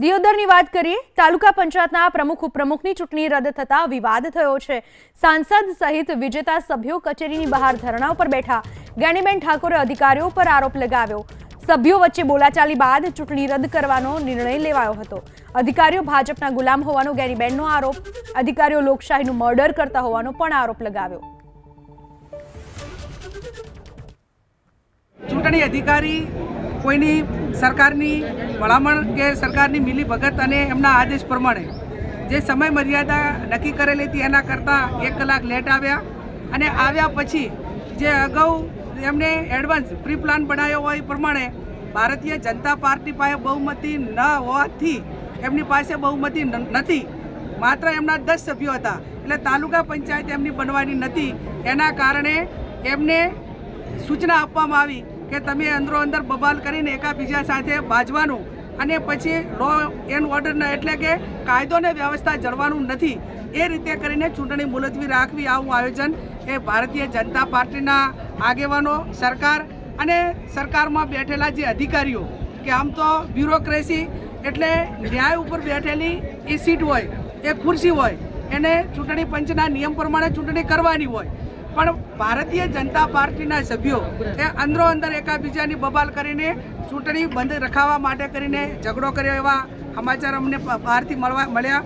દિયોદરની વાત કરીએ। તાલુકા પંચાયતના પ્રમુખ ઉપપ્રમુખની ચૂંટણી રદ થતા વિવાદ થયો છે। સાંસદ સહિત વિજેતા સભ્યો કચેરીની બહાર ધરણા ઉપર બેઠા। જ્ઞાનીબેન ઠાકોરે અધિકારીઓ પર આરોપ લગાવ્યો। સભ્યો વચ્ચે બોલાચાલી બાદ ચૂંટણી રદ કરવાનો નિર્ણય લેવાયો હતો। અધિકારીઓ ભાજપના ગુલામ હોવાનો જ્ઞાનીબેનનો આરોપ। અધિકારીઓ લોકશાહીનું મર્ડર કરતા હોવાનો પણ આરોપ લગાવ્યો। ચૂંટણી અધિકારી કોઈની સરકારની ભલામણ કે સરકારની મિલીભગત અને એમના આદેશ પ્રમાણે જે સમય મર્યાદા નક્કી કરેલી હતી એના કરતાં 1 કલાક લેટ આવ્યા અને આવ્યા પછી જે અગાઉ એમને એડવાન્સ પ્રી પ્લાન બનાવ્યો હોય એ પ્રમાણે ભારતીય જનતા પાર્ટી પાસે બહુમતી ન હોવાથી એમની પાસે બહુમતી નથી, માત્ર એમના 10 સભ્યો હતા, એટલે તાલુકા પંચાયત એમની બનવાની નથી। એના કારણે એમને સૂચના આપવામાં આવી કે તમે અંદરો અંદર બબાલ કરીને એકાબીજા સાથે બાજવાનું અને પછી લો એન્ડ ઓર્ડરના એટલે કે કાયદો અને વ્યવસ્થા જળવાનું નથી, એ રીતે કરીને ચૂંટણી મુલતવી રાખવી આવું આયોજન એ ભારતીય જનતા પાર્ટીના આગેવાનો, સરકાર અને સરકારમાં બેઠેલા જે અધિકારીઓ કે આમ તો બ્યુરોક્રેસી એટલે ન્યાય ઉપર બેઠેલી એ સીટ હોય, એ ખુરશી હોય, એને ચૂંટણી પંચના નિયમ પ્રમાણે ચૂંટણી કરવાની હોય, પણ ભારતીય જનતા પાર્ટીના સભ્યો એ અંદરો અંદર એકાબીજાની બબાલ કરીને ચૂંટણી બંધ રખાવવા માટે કરીને ઝઘડો કર્યો એવા સમાચાર અમને બહારથી મળ્યા।